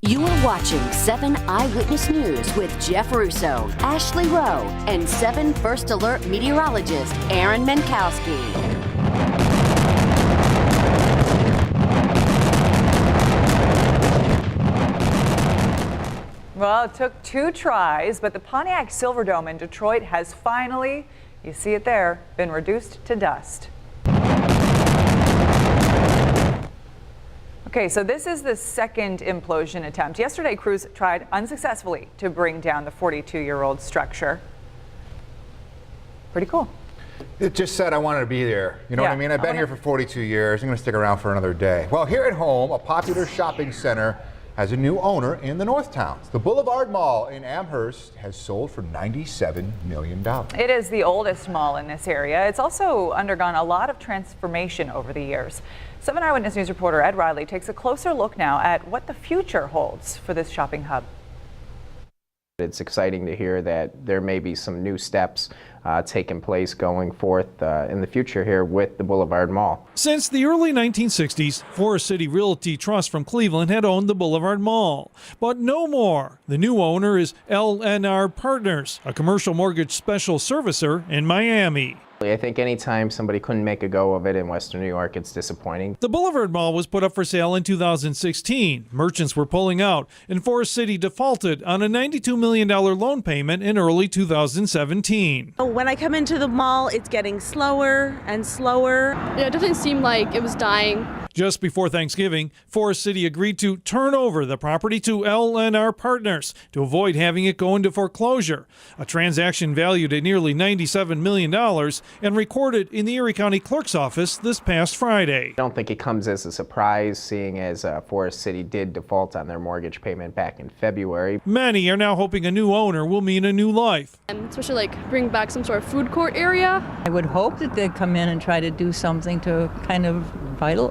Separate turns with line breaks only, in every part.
You are watching 7 Eyewitness News with Jeff Russo, Ashley Rowe, and 7 First Alert meteorologist Aaron Menkowski.
Well, it took 2 tries, but the Pontiac Silverdome in Detroit has finally, you see it there, been reduced to dust. Okay, so this is the second implosion attempt. Yesterday, crews tried unsuccessfully to bring down the 42-year-old structure. Pretty cool.
It just said I wanted to be there. You know what I mean? I've been here for 42 years. I'm going to stick around for another day. Well, here at home, a popular shopping center has a new owner in the North Towns. The Boulevard Mall in Amherst has sold for $97 million.
It is the oldest mall in this area. It's also undergone a lot of transformation over the years. 7 Eyewitness News reporter Ed Riley takes a closer look now at what the future holds for this shopping hub.
It's exciting to hear that there may be some new steps taking place going forth in the future here with the Boulevard Mall.
Since the early 1960s, Forest City Realty Trust from Cleveland had owned the Boulevard Mall. But no more. The new owner is LNR Partners, a commercial mortgage special servicer in Miami.
I think anytime somebody couldn't make a go of it in Western New York, it's disappointing.
The Boulevard Mall was put up for sale in 2016. Merchants were pulling out, and Forest City defaulted on a $92 million loan payment in early 2017.
When I come into the mall, it's getting slower and slower.
Yeah, it doesn't seem like it was dying.
Just before Thanksgiving, Forest City agreed to turn over the property to LNR Partners to avoid having it go into foreclosure, a transaction valued at nearly $97 million and recorded in the Erie County Clerk's office this past Friday.
I don't think it comes as a surprise, seeing as Forest City did default on their mortgage payment back in February.
Many are now hoping a new owner will mean a new life.
And especially like bring back some sort of food court area.
I would hope that they'd come in and try to do something to kind of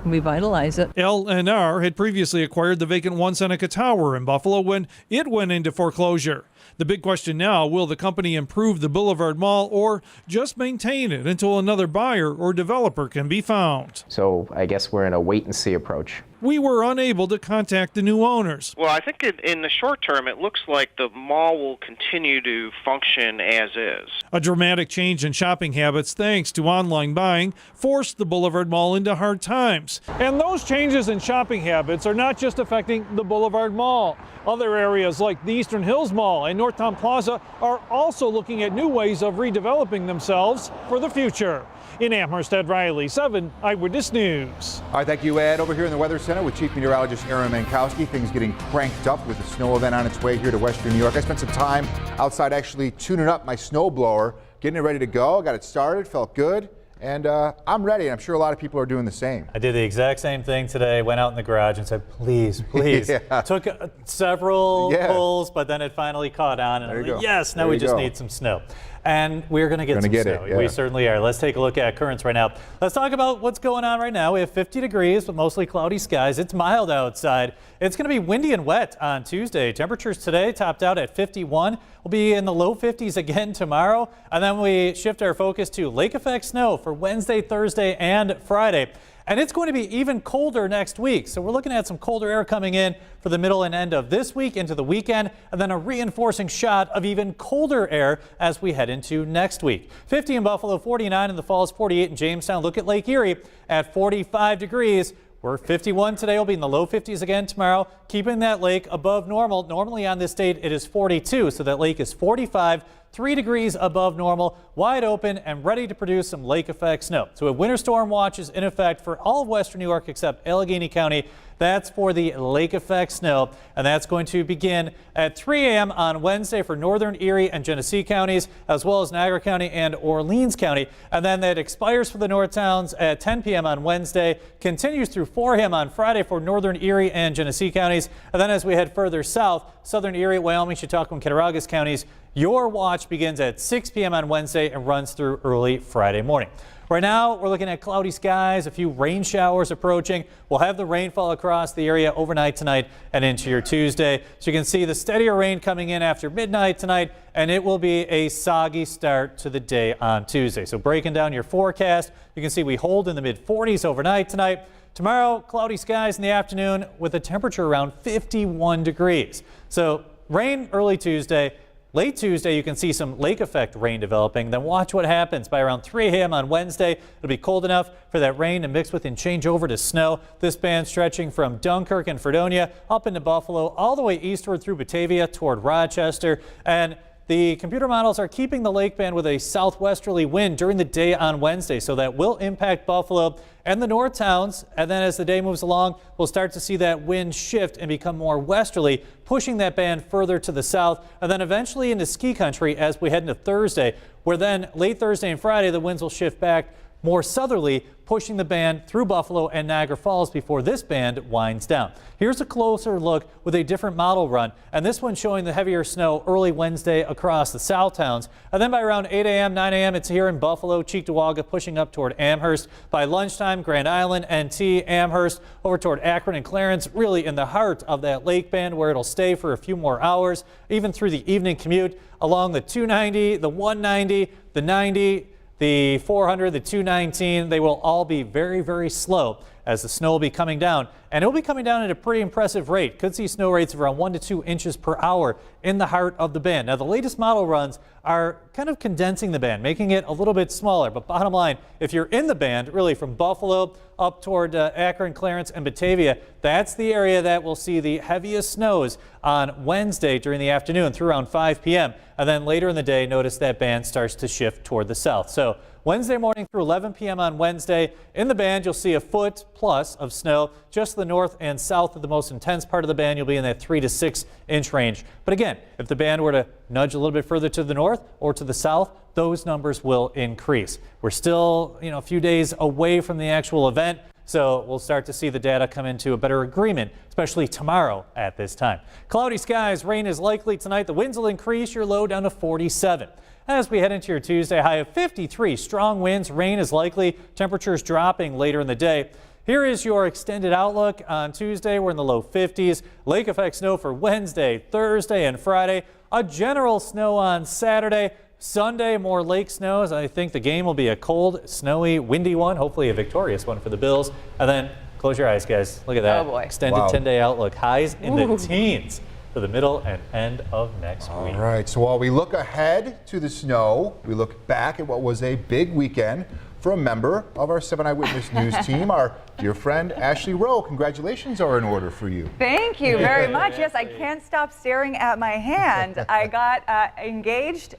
revitalize it.
LNR had previously acquired the vacant One Seneca Tower in Buffalo when it went into foreclosure. The big question now, will the company improve the Boulevard Mall or just maintain it until another buyer or developer can be found?
So I guess we're in a wait-and-see approach.
We were unable to contact the new owners.
Well, I think in the short term, it looks like the mall will continue to function as is.
A dramatic change in shopping habits thanks to online buying forced the Boulevard Mall into hard times. And those changes in shopping habits are not just affecting the Boulevard Mall. Other areas like the Eastern Hills Mall and Northtown Plaza are also looking at new ways of redeveloping themselves for the future. In Amherst, Ed Riley, 7 Eyewitness News.
All right, thank you, Ed. Over here in the Weather Center with Chief Meteorologist Aaron Menkowski. Things getting cranked up with the snow event on its way here to Western New York. I spent some time outside actually tuning up my snow blower, getting it ready to go. Got it started, felt good. And I'm ready. I'm sure a lot of people are doing the same.
I did the exact same thing today. Went out in the garage and said, please, please.
Yeah.
Took several pulls, but then it finally caught on. And I'm like, yes, now we just need some snow. And we're going to get some snow. We certainly are. Let's take a look at currents right now. Let's talk about what's going on right now. We have 50 degrees, but mostly cloudy skies. It's mild outside. It's going to be windy and wet on Tuesday. Temperatures today topped out at 51. We'll be in the low 50s again tomorrow. And then we shift our focus to lake effect snow for Wednesday, Thursday, and Friday. And it's going to be even colder next week. So we're looking at some colder air coming in for the middle and end of this week into the weekend, and then a reinforcing shot of even colder air as we head into next week. 50 in Buffalo, 49 in the Falls, 48 in Jamestown. Look at Lake Erie at 45 degrees. We're 51 today. We'll be in the low 50s again tomorrow, keeping that lake above normal. Normally on this date, it is 42, so that lake is 45. 3 degrees above normal, wide open and ready to produce some lake effect snow. So a winter storm watch is in effect for all of Western New York except Allegheny County. That's for the lake effect snow, and that's going to begin at 3 a.m. on Wednesday for northern Erie and Genesee counties, as well as Niagara County and Orleans County. And then that expires for the North Towns at 10 p.m. on Wednesday, continues through 4 a.m. on Friday for northern Erie and Genesee counties. And then as we head further south, southern Erie, Wyoming, Chautauqua, and Cattaraugus counties, Your watch begins at 6 p.m. on Wednesday and runs through early Friday morning. Right now, we're looking at cloudy skies, a few rain showers approaching. We'll have the rainfall across the area overnight tonight and into your Tuesday. So you can see the steadier rain coming in after midnight tonight, and it will be a soggy start to the day on Tuesday. So breaking down your forecast, you can see we hold in the mid-40s overnight tonight. Tomorrow, cloudy skies in the afternoon with a temperature around 51 degrees. So rain early Tuesday. Late Tuesday, you can see some lake effect rain developing. Then watch what happens by around 3 a.m. on Wednesday. It'll be cold enough for that rain to mix with and change over to snow. This band stretching from Dunkirk and Fredonia up into Buffalo, all the way eastward through Batavia toward Rochester. And the computer models are keeping the lake band with a southwesterly wind during the day on Wednesday, so that will impact Buffalo and the north towns. And then as the day moves along, we'll start to see that wind shift and become more westerly, pushing that band further to the south and then eventually into ski country as we head into Thursday, where then late Thursday and Friday, the winds will shift back more southerly, pushing the band through Buffalo and Niagara Falls before this band winds down. Here's a closer look with a different model run, and this one showing the heavier snow early Wednesday across the south towns. And then by around 8 a.m., 9 a.m., it's here in Buffalo, Cheektowaga, pushing up toward Amherst. By lunchtime, Grand Island, NT, Amherst, over toward Akron and Clarence, really in the heart of that lake band where it'll stay for a few more hours, even through the evening commute along the 290, the 190, the 90, the 400, the 219, they will all be very, very slow as the snow will be coming down. And it will be coming down at a pretty impressive rate. Could see snow rates of around 1 to 2 inches per hour in the heart of the band. Now, the latest model runs are kind of condensing the band, making it a little bit smaller. But bottom line, if you're in the band, really from Buffalo up toward Akron, Clarence, and Batavia, that's the area that will see the heaviest snows on Wednesday during the afternoon through around 5 p.m. And then later in the day, notice that band starts to shift toward the south. So Wednesday morning through 11 p.m. on Wednesday, in the band, you'll see a foot plus of snow just to the north and south of the most intense part of the band. You'll be in that 3 to 6 inch range. But again, if the band were to nudge a little bit further to the north or to the south, those numbers will increase. We're still, a few days away from the actual event, so we'll start to see the data come into a better agreement, especially tomorrow at this time. Cloudy skies, rain is likely tonight. The winds will increase your low down to 47. As we head into your Tuesday, high of 53. Strong winds, rain is likely. Temperatures dropping later in the day. Here is your extended outlook on Tuesday. We're in the low 50s. Lake effect snow for Wednesday, Thursday, and Friday. A general snow on Saturday. Sunday, more lake snows. I think the game will be a cold, snowy, windy one. Hopefully a victorious one for the Bills. And then close your eyes, guys. Look at that.
Oh boy.
Extended 10-day outlook. Highs in the teens for the middle and end of next week.
All right, so while we look ahead to the snow, we look back at what was a big weekend for a member of our 7 Eyewitness News team, our dear friend Ashley Rowe. Congratulations are in order for you.
Thank you very much. Yes, I can't stop staring at my hand. I got engaged.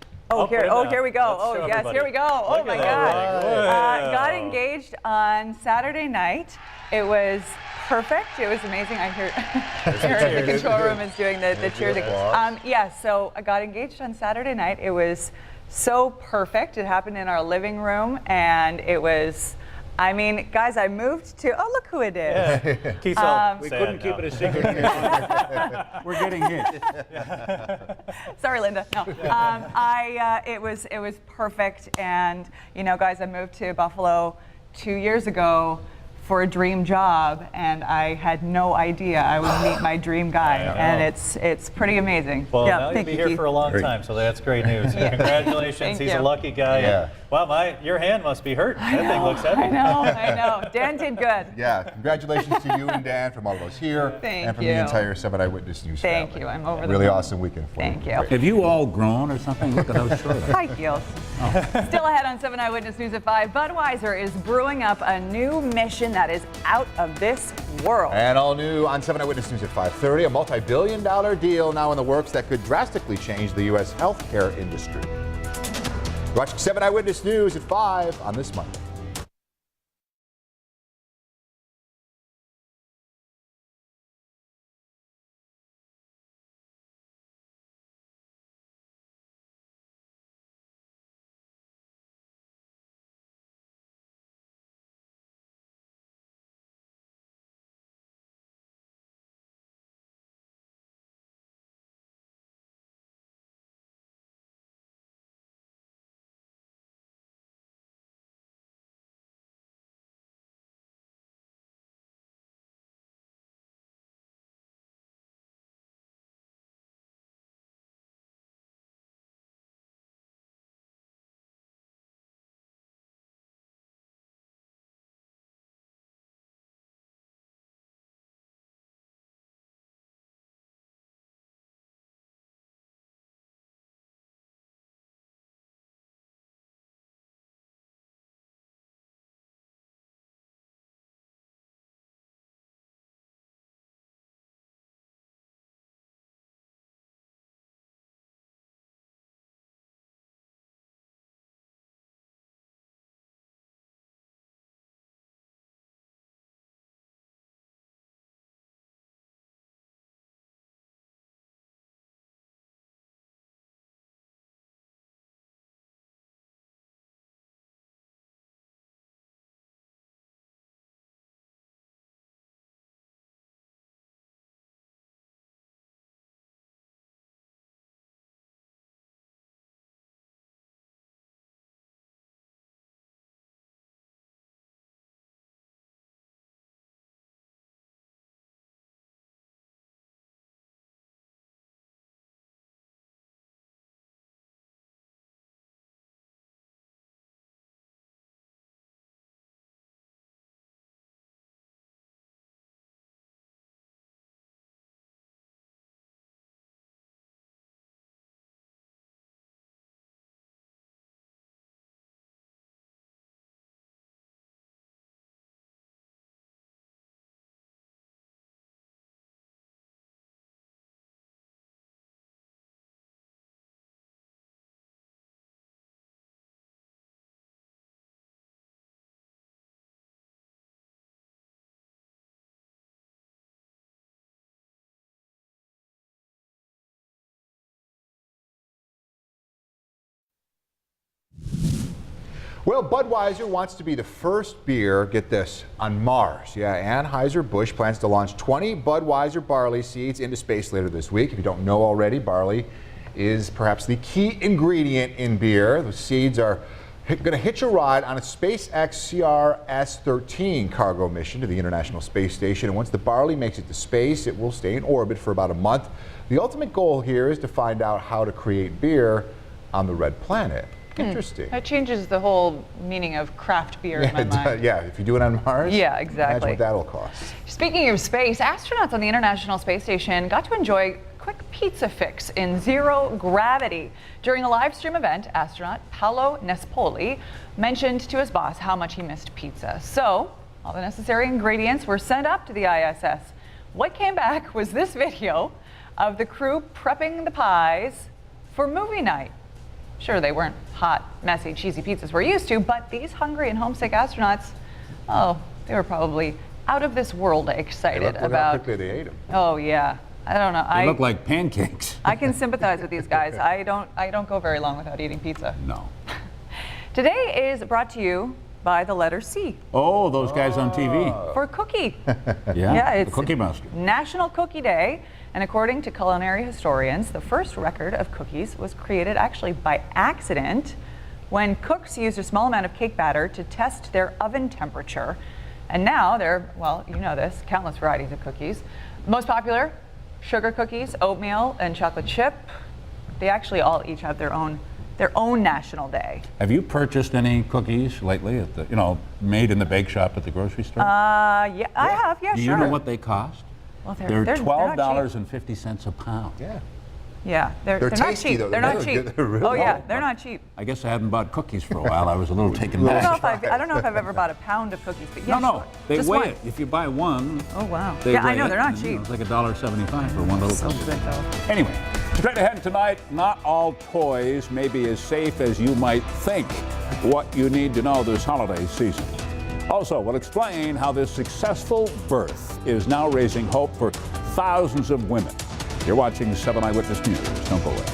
Here we go.
Let's
Yes, here we go. Oh my God. Got engaged on Saturday night. It was perfect. It was amazing. I hear the control room is doing the cheers. So I got engaged on Saturday night. It was so perfect. It happened in our living room, and it was, guys, I moved to, look who it is.
Yeah.
We couldn't keep it a secret. We're getting hit.
Sorry, Linda. No, it was perfect, and guys, I moved to Buffalo 2 years ago for a dream job, and I had no idea I would meet my dream guy, and it's pretty amazing.
Well, now you'll be here for a long time, so that's great news. Congratulations, he's a lucky guy.
Yeah.
Wow, your hand must be hurt. That thing looks heavy.
I know. Dan did good.
Yeah, congratulations to you and Dan from all of us here and from the entire 7 Eyewitness News family.
Thank you. I'm over the
Really
moon.
awesome weekend for you.
Thank you.
Have you all grown or something? Look at those shoulders.
High heels. Still ahead on 7 Eyewitness News at 5. Budweiser is brewing up a new mission that is out of this world.
And all new on 7 Eyewitness News at 5:30. A multi-billion-dollar deal now in the works that could drastically change the U.S. healthcare industry. Watching 7 Eyewitness News at 5 on this Monday. Well, Budweiser wants to be the first beer, get this, on Mars. Yeah, Anheuser-Busch plans to launch 20 Budweiser barley seeds into space later this week. If you don't know already, barley is perhaps the key ingredient in beer. The seeds are going to hitch a ride on a SpaceX CRS-13 cargo mission to the International Space Station. And once the barley makes it to space, it will stay in orbit for about a month. The ultimate goal here is to find out how to create beer on the red planet. Interesting.
That changes the whole meaning of craft beer in my mind.
Yeah, if you do it on Mars,
yeah, exactly.
Imagine what that'll cost.
Speaking of space, astronauts on the International Space Station got to enjoy quick pizza fix in zero gravity. During a live stream event, astronaut Paolo Nespoli mentioned to his boss how much he missed pizza. So all the necessary ingredients were sent up to the ISS. What came back was this video of the crew prepping the pies for movie night. Sure, they weren't hot, messy, cheesy pizzas we're used to, but these hungry and homesick astronauts, oh, they were probably out of this world excited
about how quickly they ate them.
Oh yeah, I don't know.
They look like pancakes.
I can sympathize with these guys. I don't go very long without eating pizza.
No.
Today is brought to you by the letter C.
Oh, those guys on TV.
For cookie.
Yeah,
it's
the Cookie Master.
National Cookie Day. And according to culinary historians, the first record of cookies was created actually by accident when cooks used a small amount of cake batter to test their oven temperature. And now there, well, you know this, countless varieties of cookies. Most popular, sugar cookies, oatmeal, and chocolate chip. They actually all each have their own national day.
Have you purchased any cookies lately at the, made in the bake shop at the grocery store?
Yeah, I have, yeah,
Do
sure.
you know what they cost?
Well,
they're $12.50 a pound.
Yeah.
Yeah, they're
tasty,
not cheap.
though.
They're not cheap.
Really
oh yeah, they're not cheap.
I guess I hadn't bought cookies for a while. I was a little taken back.
I don't know if I've ever bought a pound of cookies, but yeah,
No, they
just
weigh
one.
it. If you buy one,
oh wow.
They
Yeah, I
weigh
know
it,
they're not
and,
cheap.
It's like $1.75 for one little
So
cookie.
good though.
Anyway, straight ahead tonight, not all toys may be as safe as you might think. What you need to know this holiday season. Also, we'll explain how this successful birth is now raising hope for thousands of women. You're watching 7 Eyewitness News. Don't go away.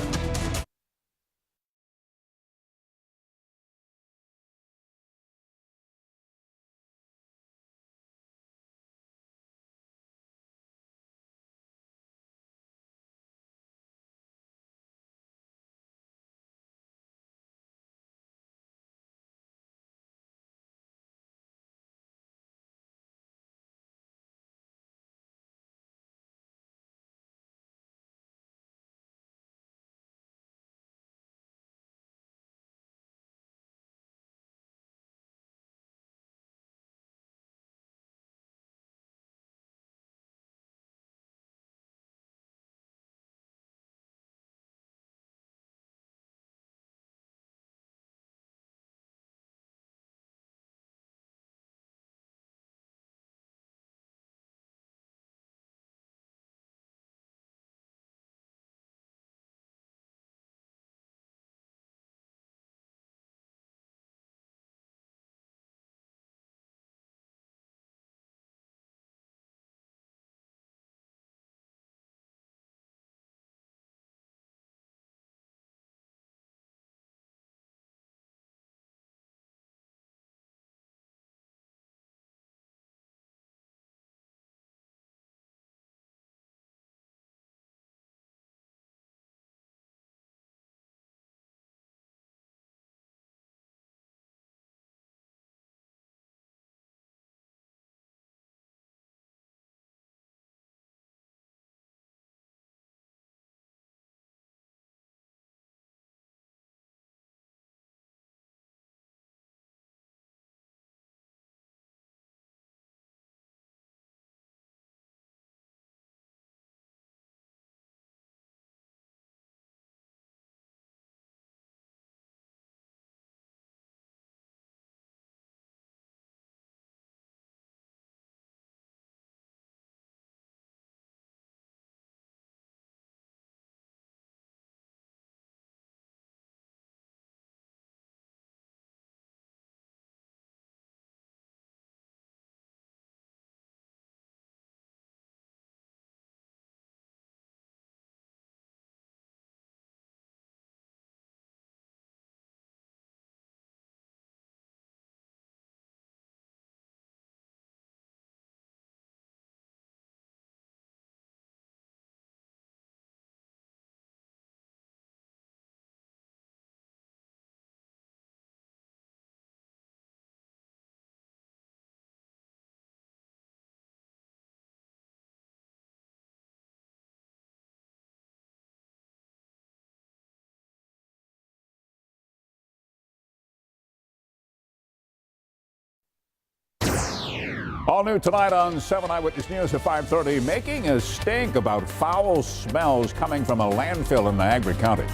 All new tonight on 7 Eyewitness News at 5:30, making a stink about foul smells coming from a landfill in Niagara County.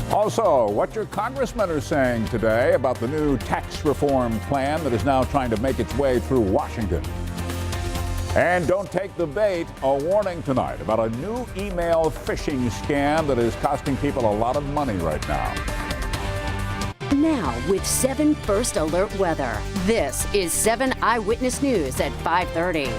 Also, what your congressmen are saying today about the new tax reform plan that is now trying to make its way through Washington. And don't take the bait, a warning tonight about a new email phishing scam that is costing people a lot of money right now.
Now with 7 First Alert weather. This is 7 Eyewitness News at 5:30.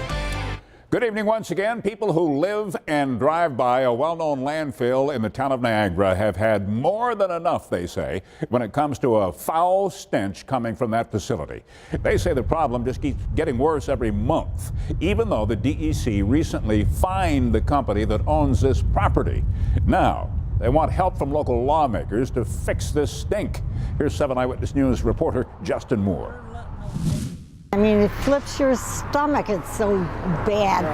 Good evening once again. People who live and drive by a well-known landfill in the town of Niagara have had more than enough, they say, when it comes to a foul stench coming from that facility. They say the problem just keeps getting worse every month, even though the DEC recently fined the company that owns this property. Now, they want help from local lawmakers to fix this stink. Here's 7 Eyewitness News reporter Justin Moore.
I mean, it flips your stomach. It's so bad.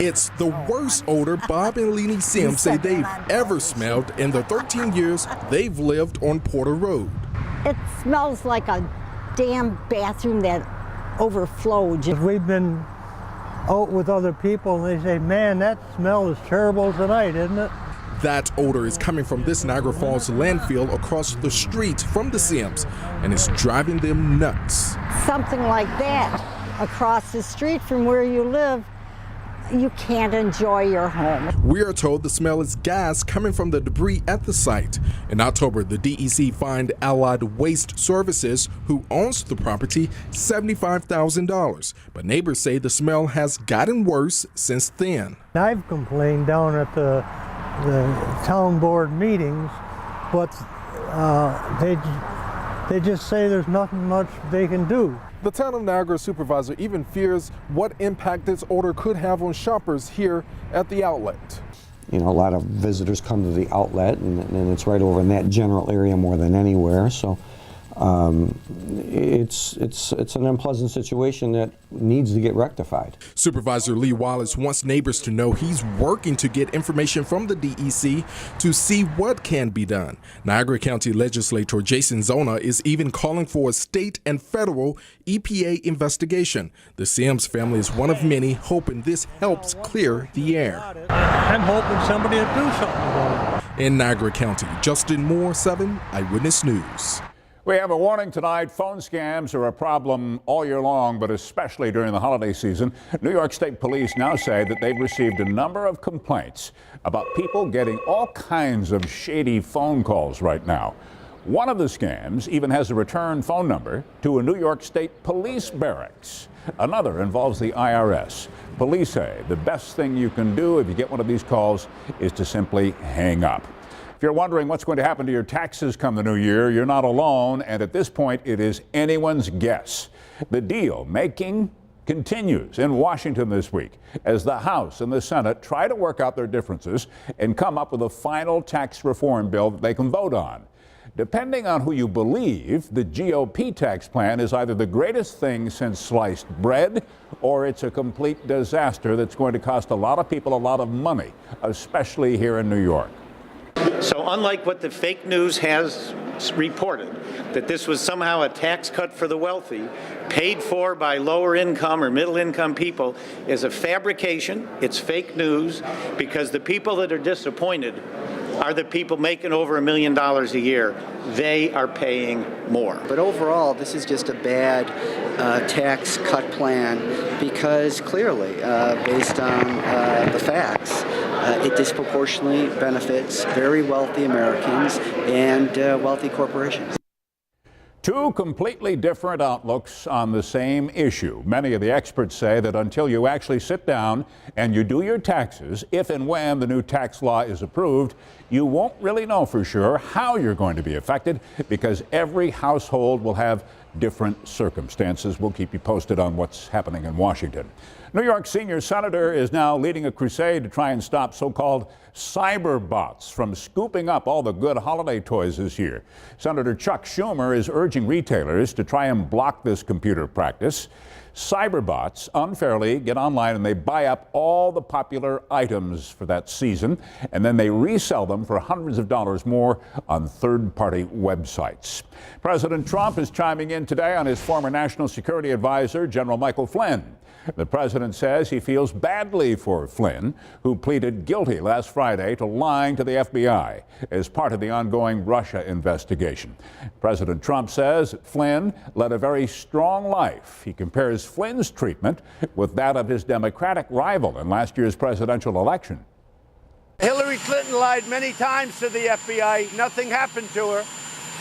It's the worst odor Bob and Lenee Sims say they've ever smelled in the 13 years they've lived on Porter Road.
It smells like a damn bathroom that overflowed.
We've been out with other people and they say, man, that smell is terrible tonight, isn't it?
That odor is coming from this Niagara Falls landfill across the street from the Sims, and it's driving them nuts.
Something like that across the street from where you live, you can't enjoy your home.
We are told the smell is gas coming from the debris at the site. In October, the DEC fined Allied Waste Services, who owns the property, $75,000. But neighbors say the smell has gotten worse since then.
I've complained down at the town board meetings, but they just say there's nothing much they can do.
The Town of Niagara supervisor even fears what impact this odor could have on shoppers here at the outlet.
You know, a lot of visitors come to the outlet, and it's right over in that general area more than anywhere. So it's an unpleasant situation that needs to get rectified.
Supervisor Lee Wallace wants neighbors to know he's working to get information from the DEC to see what can be done. Niagara County Legislator Jason Zona is even calling for a state and federal EPA investigation. The Sims family is one of many hoping this helps clear the air.
I'm hoping somebody will do something about it.
In Niagara County, Justin Moore, 7 Eyewitness News.
We have a warning tonight. Phone scams are a problem all year long, but especially during the holiday season. New York State Police now say that they've received a number of complaints about people getting all kinds of shady phone calls right now. One of the scams even has a return phone number to a New York State police barracks. Another involves the IRS. Police say the best thing you can do if you get one of these calls is to simply hang up. If you're wondering what's going to happen to your taxes come the new year, you're not alone, and at this point, it is anyone's guess. The deal making continues in Washington this week as the House and the Senate try to work out their differences and come up with a final tax reform bill that they can vote on. Depending on who you believe, the GOP tax plan is either the greatest thing since sliced bread, or it's a complete disaster that's going to cost a lot of people a lot of money, especially here in New York.
So unlike what the fake news has reported, that this was somehow a tax cut for the wealthy, paid for by lower income or middle income people, is a fabrication. It's fake news, because the people that are disappointed are the people making over $1 million a year. They are paying more.
But overall, this is just a bad tax cut plan, because clearly, based on the facts, it disproportionately benefits very wealthy Americans and wealthy corporations.
Two completely different outlooks on the same issue. Many of the experts say that until you actually sit down and you do your taxes, if and when the new tax law is approved, you won't really know for sure how you're going to be affected, because every household will have different circumstances. We'll keep you posted on what's happening in Washington. New York senior senator is now leading a crusade to try and stop so-called cyber bots from scooping up all the good holiday toys this year. Senator Chuck Schumer is urging retailers to try and block this computer practice. Cyberbots unfairly get online and they buy up all the popular items for that season, and then they resell them for hundreds of dollars more on third-party websites. President Trump is chiming in in today on his former national security advisor, General Michael Flynn. The president says he feels badly for Flynn, who pleaded guilty last Friday to lying to the FBI as part of the ongoing Russia investigation. President Trump says that Flynn led a very strong life. He compares Flynn's treatment with that of his Democratic rival in last year's presidential election.
Hillary Clinton lied many times to the FBI. Nothing happened to her.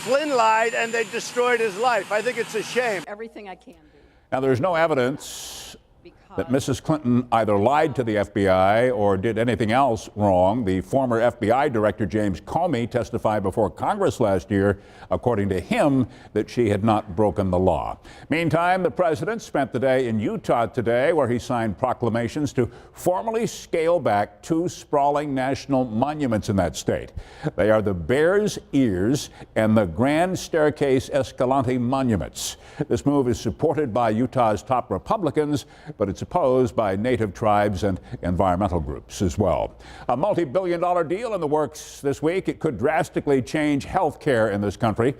Flynn lied and they destroyed his life. I think it's a shame.
Everything I can do.
Now, there's no evidence that Mrs. Clinton either lied to the FBI or did anything else wrong. The former FBI director, James Comey, testified before Congress last year, according to him, that she had not broken the law. Meantime, the president spent the day in Utah today, where he signed proclamations to formally scale back two sprawling national monuments in that state. They are the Bears Ears and the Grand Staircase Escalante monuments. This move is supported by Utah's top Republicans, but it's opposed by native tribes and environmental groups as well. A multi-billion-dollar deal in the works this week. It could drastically change health care in this country.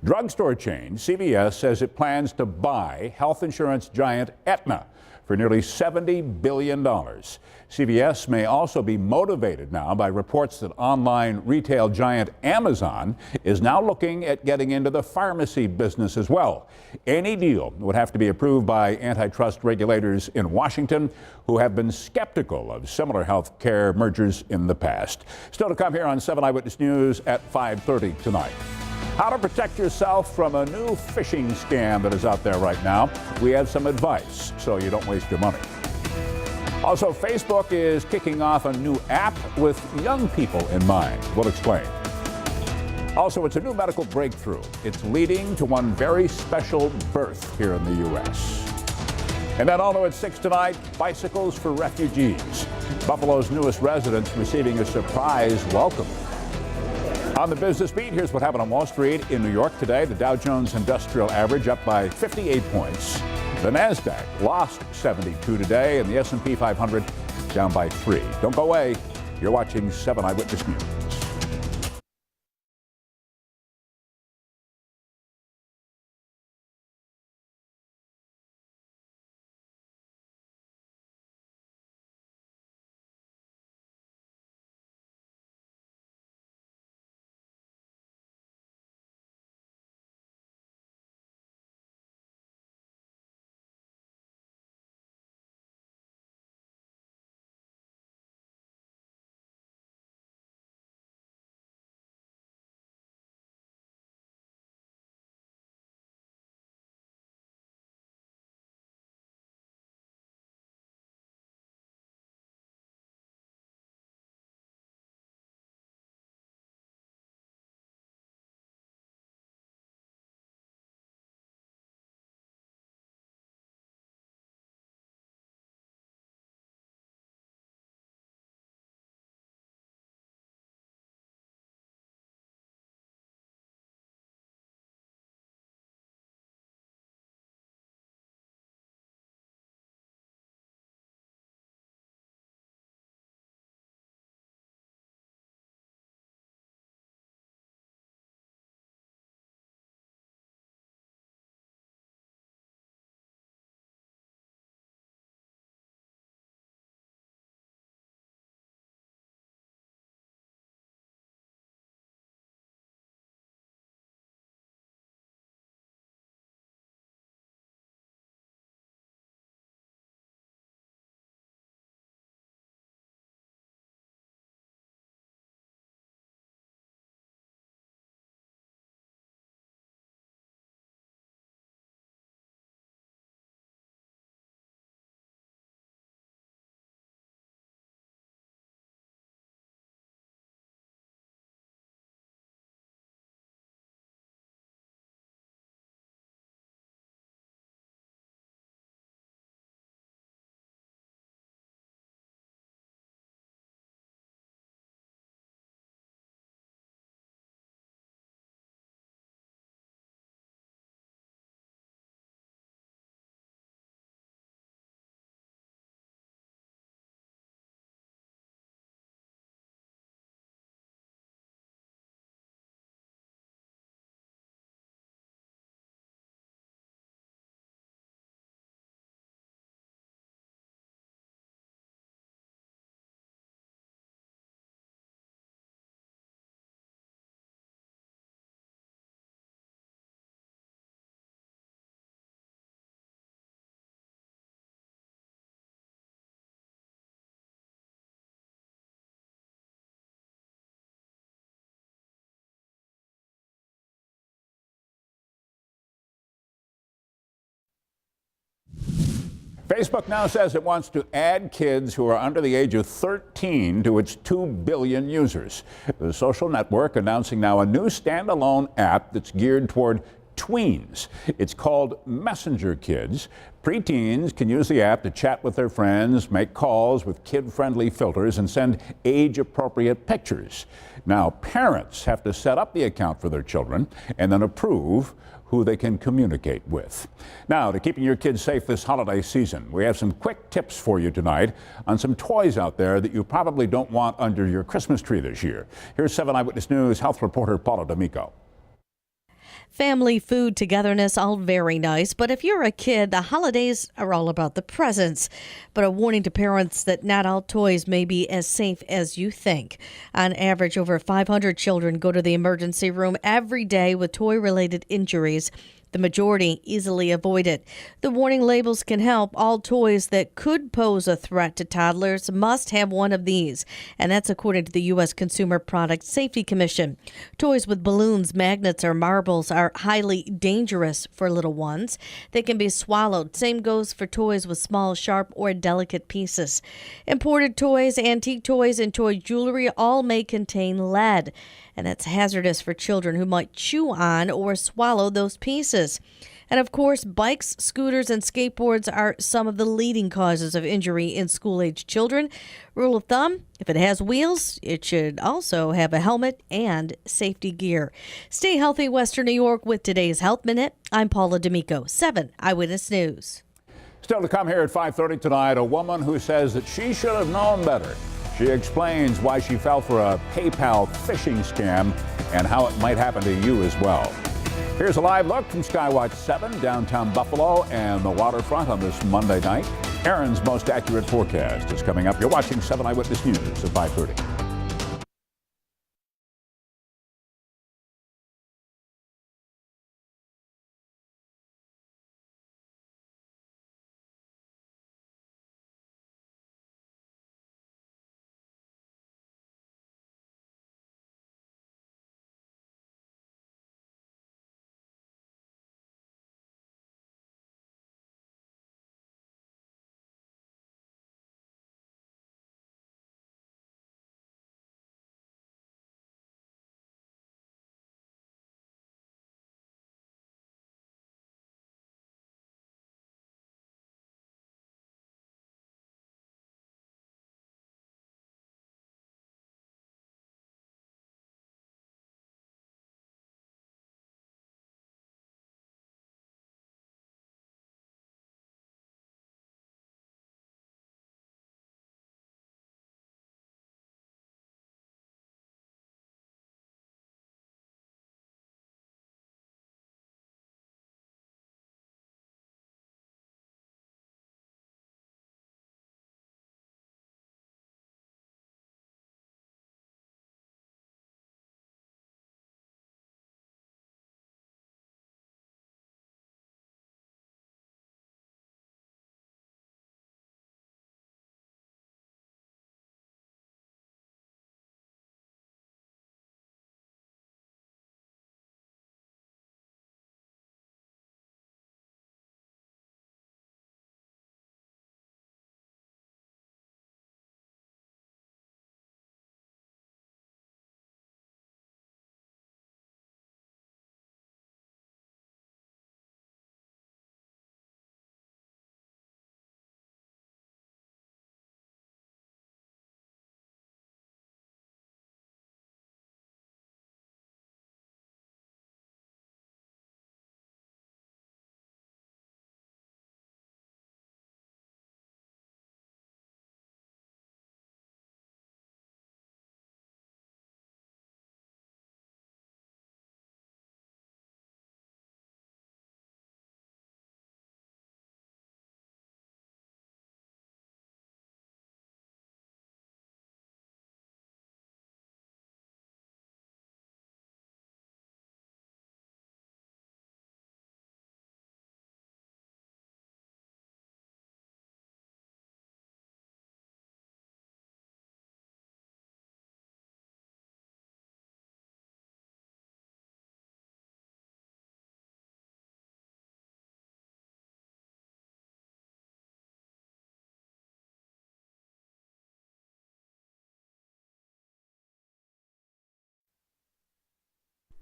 Drugstore chain CVS says it plans to buy health insurance giant Aetna for nearly $70 billion. CVS may also be motivated now by reports that online retail giant Amazon is now looking at getting into the pharmacy business as well. Any deal would have to be approved by antitrust regulators in Washington, who have been skeptical of similar health care mergers in the past. Still to come here on 7 Eyewitness News at 5:30 tonight. How to protect yourself from a new phishing scam that is out there right now. We have some advice so you don't waste your money. Also, Facebook is kicking off a new app with young people in mind. We'll explain. Also, it's a new medical breakthrough. It's leading to one very special birth here in the U.S. And then also at 6 tonight, bicycles for refugees. Buffalo's newest residents receiving a surprise welcome. On the business beat, here's what happened on Wall Street in New York today. The Dow Jones Industrial Average up by 58 points. The NASDAQ lost 72 today, and the S&P 500 down by 3. Don't go away. You're watching 7 Eyewitness News. Facebook now says it wants to add kids who are under the age of 13 to its 2 billion users. The social network announcing now a new standalone app that's geared toward tweens. It's called Messenger Kids. Preteens can use the app to chat with their friends, make calls with kid-friendly filters, and send age-appropriate pictures. Now, parents have to set up the account for their children and then approve who they can communicate with. Now, to keeping your kids safe this holiday season, we have some quick tips for you tonight on some toys out there that you probably don't want under your Christmas tree this year. Here's 7 Eyewitness News health reporter Paula D'Amico.
Family, food, togetherness, all very nice. But if you're a kid, the holidays are all about the presents. But a warning to parents that not all toys may be as safe as you think. On average, over 500 children go to the emergency room every day with toy-related injuries. The majority easily avoided. The warning labels can help. All toys that could pose a threat to toddlers must have one of these, and that's according to the U.S. Consumer Product Safety Commission. Toys with balloons, magnets, or marbles are highly dangerous for little ones. They can be swallowed. Same goes for toys with small, sharp, or delicate pieces. Imported toys, antique toys, and toy jewelry all may contain lead, and that's hazardous for children who might chew on or swallow those pieces. And of course, bikes, scooters, and skateboards are some of the leading causes of injury in school-age children. Rule of thumb, if it has wheels, it should also have a helmet and safety gear. Stay healthy, Western New York, with today's Health Minute. I'm Paula D'Amico, 7 Eyewitness News.
Still to come here at 5:30 tonight, a woman who says that she should have known better. She explains why she fell for a PayPal phishing scam and how it might happen to you as well. Here's a live look from Skywatch 7, downtown Buffalo and the waterfront on this Monday night. Aaron's most accurate forecast is coming up. You're watching 7 Eyewitness News at 5:30.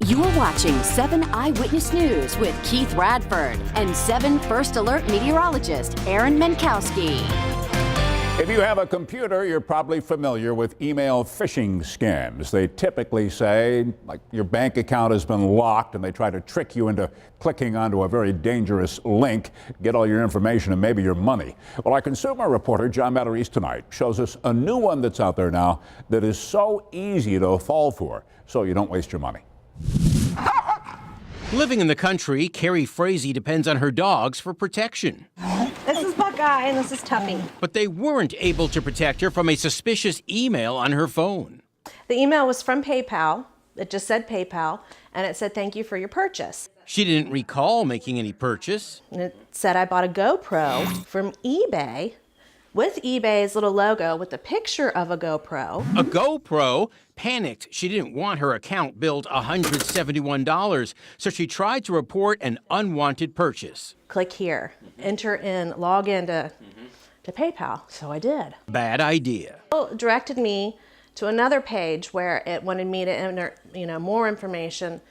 You are watching 7 Eyewitness News with Keith Radford and 7 First Alert meteorologist Aaron Menkowski.
If you have a computer, you're probably familiar with email phishing scams. They typically say, like, your bank account has been locked, and they try to trick you into clicking onto a very dangerous link, get all your information and maybe your money. Well, our consumer reporter, John Matarese, tonight shows us a new one that's out there now that is so easy to fall for, so you don't waste your money.
Living in the country, Carrie Frazee depends on her dogs for protection.
This is Buckeye and this is Tuffy.
But they weren't able to protect her from a suspicious email on her phone.
The email was from PayPal. It just said PayPal, and it said, "Thank you for your purchase."
She didn't recall making any purchase.
And it said I bought a GoPro from eBay with eBay's little logo with a picture of a GoPro.
A GoPro? Panicked, she didn't want her account billed $171, so she tried to report an unwanted purchase.
Click here, enter in, log in to PayPal. So I did.
Bad idea.
It directed me to another page where it wanted me to enter, more information,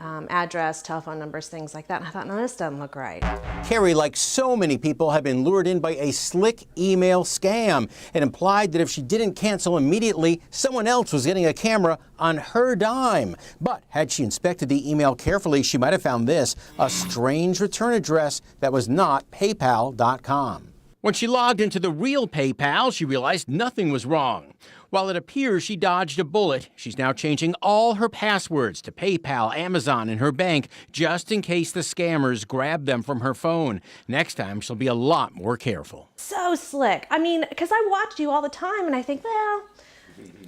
address, telephone numbers, things like that. And I thought, no, this doesn't look right.
Carrie, like so many people, have been lured in by a slick email scam. It implied that if she didn't cancel immediately, someone else was getting a camera on her dime. But had she inspected the email carefully, she might have found this, a strange return address that was not PayPal.com. When she logged into the real PayPal, she realized nothing was wrong. While it appears she dodged a bullet, she's now changing all her passwords to PayPal, Amazon, and her bank just in case the scammers grab them from her phone. Next time, she'll be a lot more careful.
So slick. I mean, because I watch you all the time, and I think, well,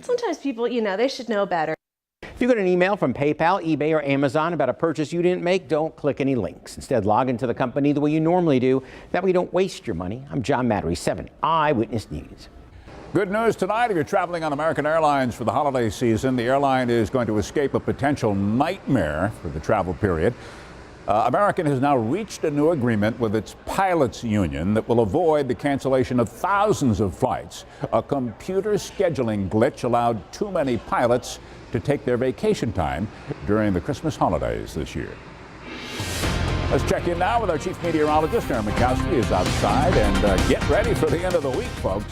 sometimes people, they should know better.
If you get an email from PayPal, eBay, or Amazon about a purchase you didn't make, don't click any links. Instead, log into the company the way you normally do. That way you don't waste your money. I'm John Matarese, 7 Eyewitness News.
Good news tonight. If you're traveling on American Airlines for the holiday season, the airline is going to escape a potential nightmare for the travel period. American has now reached a new agreement with its pilots union that will avoid the cancellation of thousands of flights. A computer scheduling glitch allowed too many pilots to take their vacation time during the Christmas holidays this year. Let's check in now with our chief meteorologist, Aaron Menkowski, is outside, and get ready for the end of the week, folks.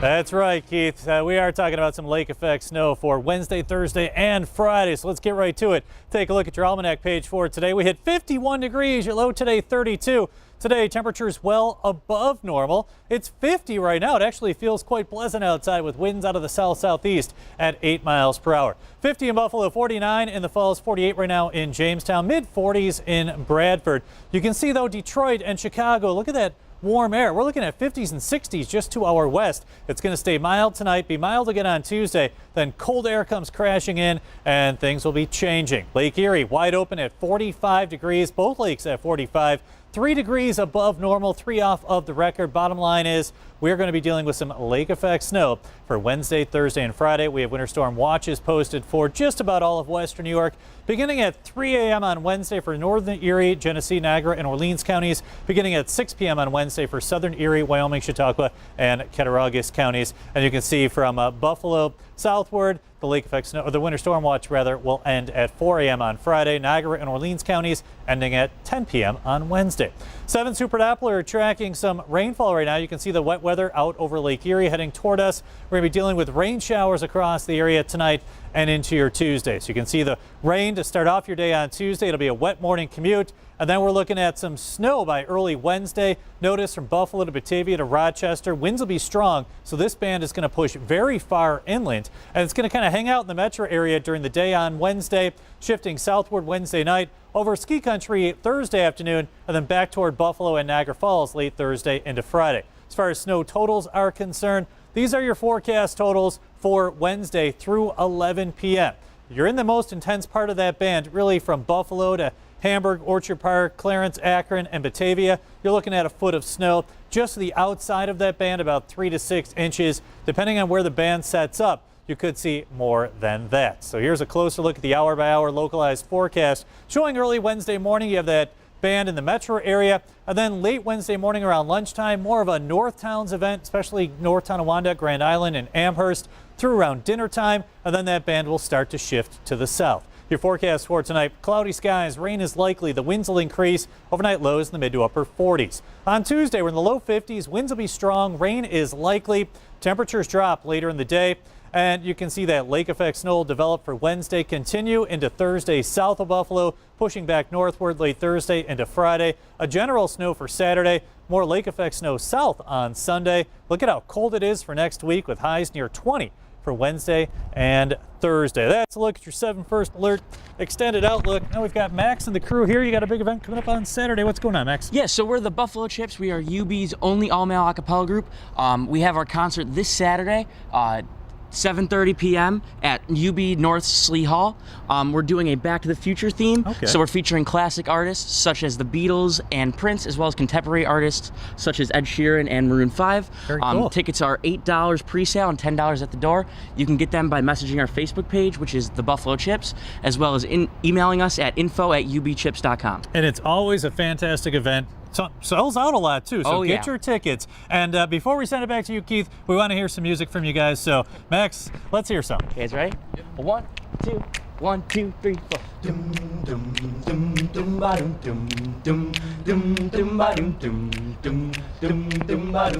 That's right, Keith. We are talking about some lake effect snow for Wednesday, Thursday, and Friday. So let's get right to it. Take a look at your almanac page for today. We hit 51 degrees. Your low today, 32. Today, temperatures well above normal. It's 50 right now. It actually feels quite pleasant outside with winds out of the south-southeast at 8 miles per hour. 50 in Buffalo, 49 in the Falls, 48 right now in Jamestown, mid-40s in Bradford. You can see, though, Detroit and Chicago. Look at that warm air. We're looking at 50s and 60s just to our west. It's going to stay mild tonight, be mild again on Tuesday. Then cold air comes crashing in and things will be changing. Lake Erie wide open at 45 degrees. Both lakes at 45. 3 degrees above normal, 3 off of the record. Bottom line is we're going to be dealing with some lake effect snow for Wednesday, Thursday, and Friday. We have winter storm watches posted for just about all of western New York, beginning at 3 a.m. on Wednesday for northern Erie, Genesee, Niagara, and Orleans counties, beginning at 6 p.m. on Wednesday for southern Erie, Wyoming, Chautauqua, and Cattaraugus counties. And you can see from Buffalo southward, the lake effect snow, or the winter storm watch rather, will end at 4 a.m. on Friday. Niagara and Orleans counties ending at 10 p.m. on Wednesday. 7 Super Doppler tracking some rainfall right now. You can see the wet weather out over Lake Erie heading toward us. We're going to be dealing with rain showers across the area tonight and into your Tuesday. So you can see the rain to start off your day on Tuesday. It'll be a wet morning commute. And then we're looking at some snow by early Wednesday. Notice from Buffalo to Batavia to Rochester, winds will be strong. So this band is going to push very far inland. And it's going to kind of hang out in the metro area during the day on Wednesday, shifting southward Wednesday night, over ski country Thursday afternoon, and then back toward Buffalo and Niagara Falls late Thursday into Friday. As far as snow totals are concerned, these are your forecast totals for Wednesday through 11 p.m. You're in the most intense part of that band, really from Buffalo to Hamburg, Orchard Park, Clarence, Akron, and Batavia. You're looking at a foot of snow. Just to the outside of that band, about 3 to 6 inches. Depending on where the band sets up, you could see more than that. So here's a closer look at the hour-by-hour localized forecast. Showing early Wednesday morning, you have that band in the metro area. And then late Wednesday morning around lunchtime, more of a North Towns event, especially North Tonawanda, Grand Island, and Amherst through around dinner time. And then that band will start to shift to the south. Your forecast for tonight, cloudy skies, rain is likely, the winds will increase, overnight lows in the mid to upper 40s. On Tuesday, we're in the low 50s, winds will be strong, rain is likely, temperatures drop later in the day. And you can see that lake effect snow will develop for Wednesday, continue into Thursday south of Buffalo, pushing back northward late Thursday into Friday. A general snow for Saturday, more lake effect snow south on Sunday. Look at how cold it is for next week with highs near 20 for Wednesday and Thursday. That's a look at your 7 First Alert extended outlook. Now we've got Max and the crew here. You got a big event coming up on Saturday. What's going on, Max?
Yeah, so we're the Buffalo Chips. We are UB's only all-male a cappella group. We have our concert this Saturday, 7:30 p.m. at UB North Slee Hall. We're doing a Back to the Future theme.
Okay.
So we're featuring classic artists such as the Beatles and Prince, as well as contemporary artists such as Ed Sheeran and Maroon 5.
Very cool.
Tickets are $8 pre-sale and $10 at the door. You can get them by messaging our Facebook page, which is the Buffalo Chips, as well as emailing us at info@ubchips.com.
And it's always a fantastic event. Sells out a lot too, so get your tickets. And before we send it back to you, Keith, we want to hear some music from you guys. So Max, let's hear some.
You guys ready? 1, 2, 1, 2, 3, 4. Dum dum dum dum ba dum dum dum dum dum ba dum dum dum dum dum ba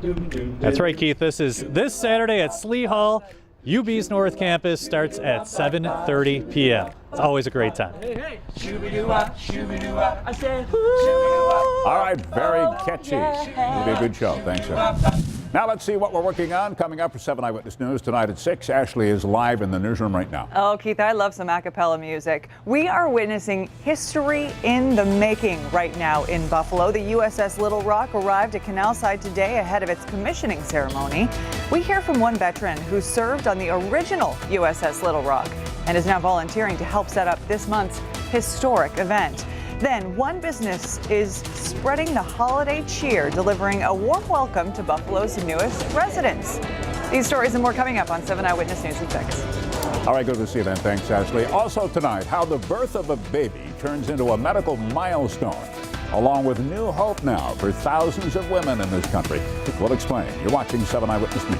dum dum.
That's right, Keith. This is this Saturday at Slee Hall. UB's North Campus starts at 7:30 p.m. It's always a great time.
Hey, shoo-be-doo-wah, shoo-be-doo-wah. I said,
All right, very catchy. It'll be a good show. Thanks, sir. Now let's see what we're working on. Coming up for 7 Eyewitness News tonight at 6. Ashley is live in the newsroom right now.
Oh, Keith, I love some a cappella music. We are witnessing history in the making right now in Buffalo. The USS Little Rock arrived at Canalside today ahead of its commissioning ceremony. We hear from one veteran who served on the original USS Little Rock and is now volunteering to help set up this month's historic event. Then, one business is spreading the holiday cheer, delivering a warm welcome to Buffalo's newest residents. These stories and more coming up on 7 Eyewitness News at 6.
All right, good to see you then. Thanks, Ashley. Also tonight, how the birth of a baby turns into a medical milestone, along with new hope now for thousands of women in this country. We'll explain. You're watching 7 Eyewitness News.